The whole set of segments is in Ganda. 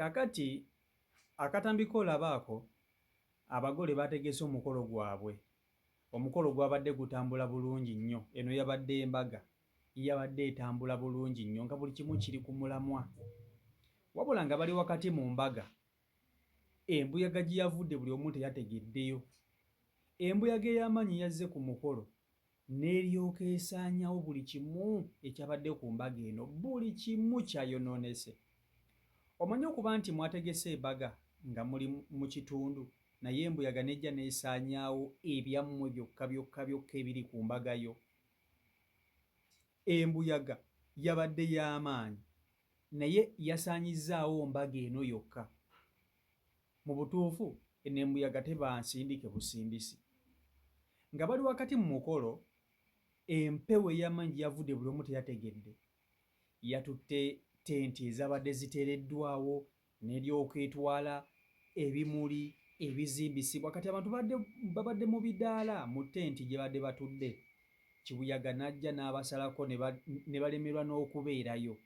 Kakati akatambi koolabaako abagole bategese omukolo gwabwe. Omukolo gwabadde gutambula bulungi nnyo. Eno yabadde embaga, yabadde etambula bulungi nnyo nga buli kimu kiri ku mulamwa. Wabula nga bali wakati mu mbaga, embuyaga gye yavudde buli omu teyategeddeyo. Embuyaga ey'amaanyi yazze ku mukolo n'eryoka esaanyawo buli kimu ekyabadde ku mbaga eno, buli kimu kyayonoonese. Omanyi okuba nti mwategese embaga nga muli mu kitundu naye embuyaga nejja n'esaanyaawo ebyammwe byokka byokka byokka ebiri ku mbaga yo. Embuyaga yabadde y'amaanyi naye yasaanyizzaawo mbaga eno yokka. Mu butuufu eno embuyaga teba nsindike busimbisi. Nga bali wakati mu mukolo, empewo ey'amaanyi gye yavudde buli omu teyategedde. Yatutte tenti ezabadde ziteereddwawo n'eryoka etwala ebimuli ebizimbisibwa. Kati abantu babadde mu bidaala mu tenti gye badde batudde. Kibuyaga n'ajja n'abasalako ne balemerwa n'okubeerayo.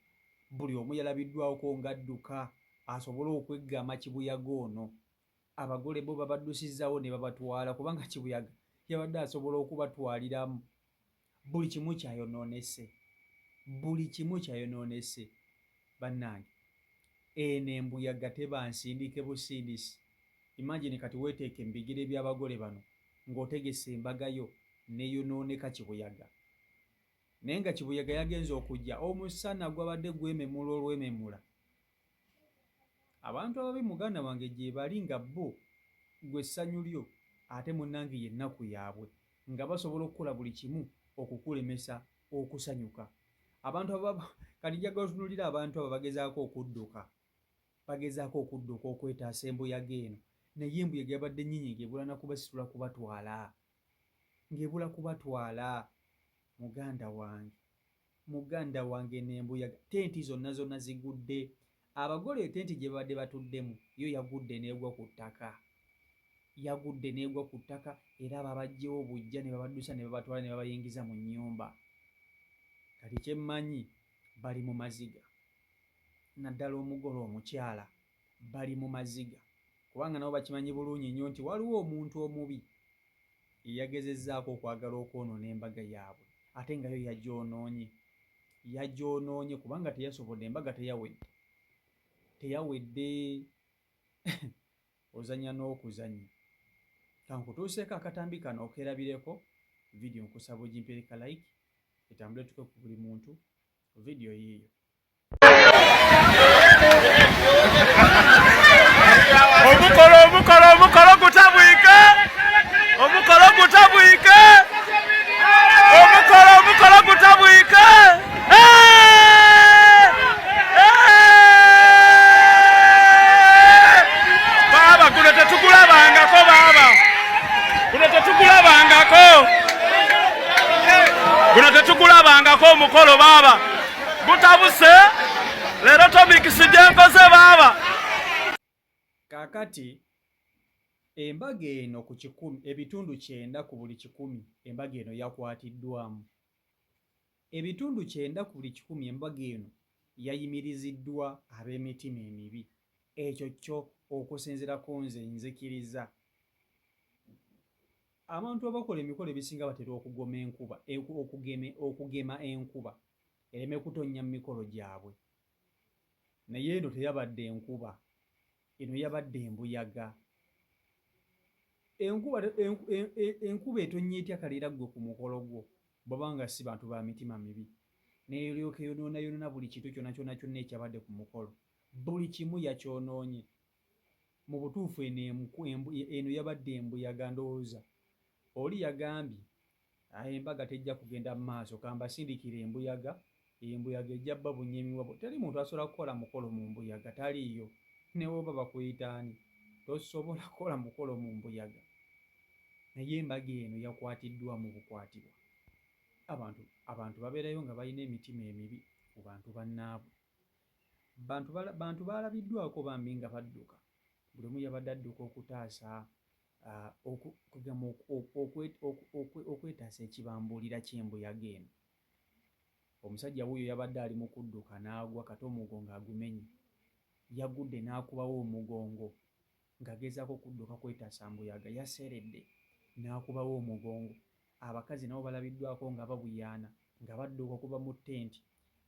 Buli omu yalabiddwako ng'adduka asobole okweggama kibuyaga ono. Abagole bo babaddusizzawo ne babatwala kubanga kibuyaga yabadde asobola okubatwaliramu. Buli kimu kyayonoonese, buli kimu kyayonoonese. Bannange, eno embuyaga teba nsindike busindisi. Imagine kati weeteeke mu bigere by'abagole bano ng'otegese embaga yo neeyonooneka kibuyaga. Naye nga kibuyaga yagenze okujja, omusana gwabadde gwememula olwememula. Abantu ababi muganda wange gye bali nga bo gwe ssanyu lyo ate munnange ye nnaku yaabwe, nga basobola okukola buli kimu okukulemesa okusanyuka. Abantu kati njagala otunuulira abantu abo bagezaako okudduka okwetaasa embuyaga eno, naye embuyaga yabadde nnyingi ng'ebula na kubasitula ng'ebula kubatwala. Muganda wange n'embuyaga, tenti zonna zigudde. Abagole tenti gye babadde batuddemu yo yagudde n'egwa ku ttaka, era babaggyewo bujja ne babaddusa ne babatwala ne babayingiza mu nnyumba. Kati kye mmanyi bali mu maziga, naddala omugole omukyala bali mu maziga, kubanga nabo bakimanyi bulungi nnyo nti waliwo omuntu omubi eyagezezzaako okwagala okwonoona embaga yaabwe, ate nga yo yagyonoonye kubanga teyasobodde, embaga teyawedde. Ozannya n'okuzannya. Kankutuuseeko akatambi kano okerabireko, vidiyo nkusaba ogimpereka like, etambule tuke ku buli muntu, vidiyo yiiyo. Omukolo gutabwike! Omukolo gutabwike! Omukolo gutabwike! Baba, guno tetugulabangako baba! Guno tetugulabangako omukolo baba! Gutabuse! Leero tomikisi gye nkoze baba! Kaakati embaga eno ku 100, ebitundu 9 ku buli 100 embaga eno yakwatiddwamu. Ebitundu 9 ku buli 100 embaga eno yayimiriziddwa ab'emitima emibi. Ekyo kyo okusinziirako nze nzikiriza. Abantu abakola emikolo ebisinga batera okugema enkuba ereme kutonnya mu mikolo gyabwe. Naye eno teyabadde enkuba, eno yabadde embuyaga. Enkuba etonnya etya kaleera ggwe ku mukolo gwo bw'obanga si bantu ba mitima mibi, n'eryoka eyonoona buli kintu kyonna ekyabadde ku mukolo. Buli kimu yakyonoonye. Mu butuufu eno yabadde embuyaga. Ndowooza oli yagambye embaga tejja kugenda mu maaso, kambasindikire embuyaga ejja bba bunyemiwabo. Teri muntu asobola kukola mukolo mu mbuyaga, taliiyo. Ne bw'oba bakuyitaani tosobola kukola mukolo mu mbuyaga. Naye embaga eno yakwatiddwa mu bukwatibwa. Abantu babeerayo nga balina emitima emibi ku bantu bannaabwe. Bantu baalabiddwako bambi nga badduka. Buli omu yabadde adduka okutaasa okwetaasa ekibambuulira ky'embuyaga eno. Omusajja wuuyo yabadde ali mu kudduka n'agwa kati omuggo ng'agumenye. yagudde n'akubawo omugongo ng'agezaako okudduka kwetaasa mbuyaga, yaseredde n'akubawo omugongo. Abakazi nabo balabiddwako nga babuyaana nga badduka okuva mu ttenti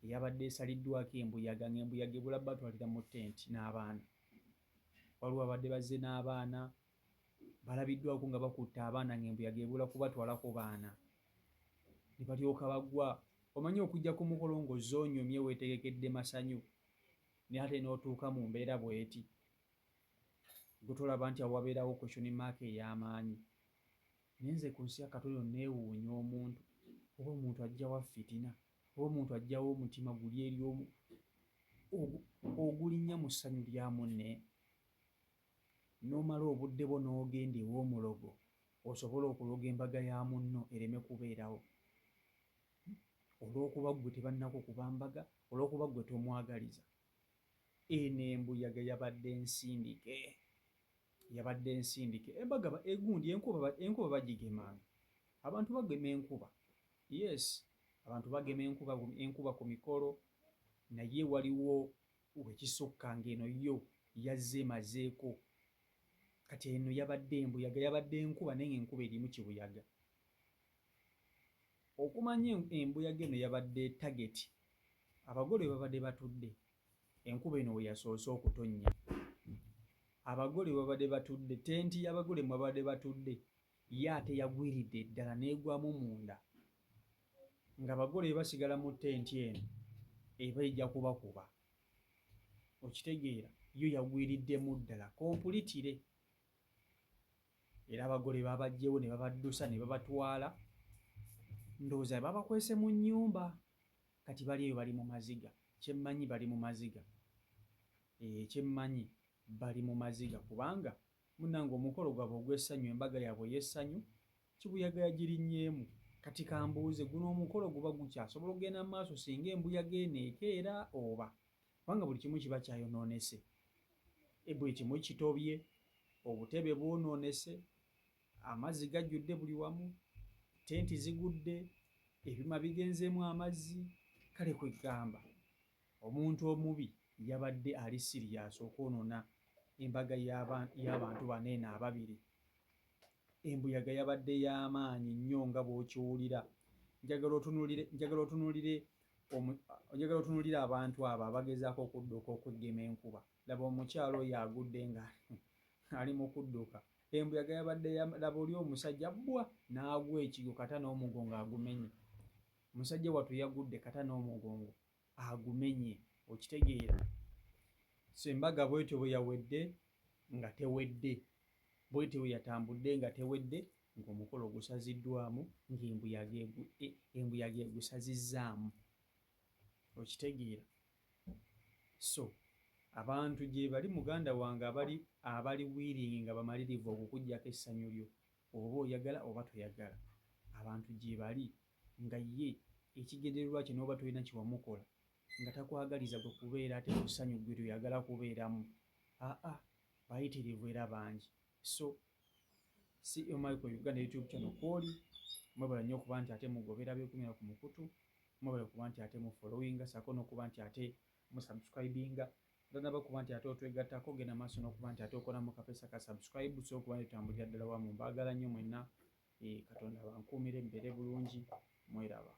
eyabadde esaliddwako embuyaga, ng'embuyaga ebula batwalira mu ttenti n'abaana. Waliwo abadde bazze n'abaana balabiddwako nga bakutte abaana ng'embuyaga ebula kubatwalako baana, ne balyoka bagwa. Omanyi okujja ku mukolo ng'ozzoonyomye weetegekedde masanyu naye ate n'otuuka mu mbeera bw'eti, gwe tolaba nti awo wabeerawo question mark ey'amaanyi. Naye nze ku nsi ya Katonda neewuunya omuntu, oba omuntu aggyawa fitina, oba omuntu aggyawo omutima guli eri ogulinnya mu ssanyu lya munne, n'omala obudde bwo n'ogenda ew'omulogo osobole okuloga embaga ya munno ereme kubeerawo, olw'okuba ggwe tebannakukuba mbaga, olw'okuba ggwe tomwagaliza. Eno embuyaga yabadde nsindike, yabadde nsindike. Embaga egundi enkuba bagigemanga, abantu bagema enkuba, yes, abantu bagema enkuba ku mikolo, naye waliwo wekisukka ng'eno yo yazze emazeeko. Kati eno yabadde embuyaga, yabadde enkuba naye ng'enkuba erimu kibuyaga. Okumanya embuyaga eno yabadde tageti, abagole babadde batudde, enkuba eno we yasoose okutonnya. Abagole babadde batudde, tenti y'abagole mwe babadde batudde ye ate yagwiridde ddala n'egwamu munda, ng'abagole basigala mu tenti eno eba ejja kubakuba. Okitegeera, yo yagwiriddemu ddala kompulitire. Era abagole babaggyewo ne babaddusa ne babatwala, ndowooza babakwese mu nnyumba, kati bali eyo bali mu maziga. Kyemmanyi bali mu maziga, kyemmanyi bali mu maziga, kubanga munnange omukolo gwabwe ogw'essanyu, embaga yaabwe ey'essanyu, kibuyaga yagirinnyeemu. Kati kambuuze, guno omukolo guba gukyasobola okugenda mu maaso singa embuyaga eno ekeera oba? Kubanga buli kimu kiba kyayonoonese, buli kimu kitobye, obutebe bwonoonese, amazzi gajjudde buli wamu, tenti zigudde, ebyuma bigenzeemu amazzi. Kale kwe ggamba omuntu omubi yabadde ali siriyasi okwonoona embaga y'abantu bano eno ababiri. Embuyaga yabadde y'amaanyi nnyo nga bw'okiwulira. Njagala otunuulire abantu abo abagezaako okudduka okweggema enkuba. Laba omukyala oyo agudde nga ali mu kudduka. Embuyaga yabadde laba oli omusajja bbwa n'agwa ekigwo kata n'omugongo agumenye. Omusajja wattu yagudde kata n'omugongo agumenye, okitegeera. So embaga bwetyo bwe yawedde nga tewedde, bwetyo bwe yatambudde nga tewedde, ng'omukolo gusaziddwamu, ng'embuyaga egusazizzaamu, okitegeera. So abantu gye bali muganda wange abali wiiringi nga bamalirivu okukuggyako essanyu lyo, oba oyagala oba toyagala, abantu gye bali nga ye ekigendererwa kye n'oba tolina kiwamukola nga takwagaliza gwe kubeera ate ku ssanyu gwe toyagala kubeeramu. Bayitirivu era bangi. So CEO Michael Uganda YouTube channel kw'oli, mwebala nnyo okuba nti ate mugobera byekumira ku mukutu, mwebala okuba nti ate mu followinga, ssaako n'okuba nti ate mu subscribinga, tanaba kuba nti ate otwegattako, genda maaso n'okuba nti ate okolamu kapesa ka subscribe, so okuba nti tutambulira ddala wamu. Mbaagala nnyo mwenna, Katonda bankuumire mbeere bulungi, mweraba.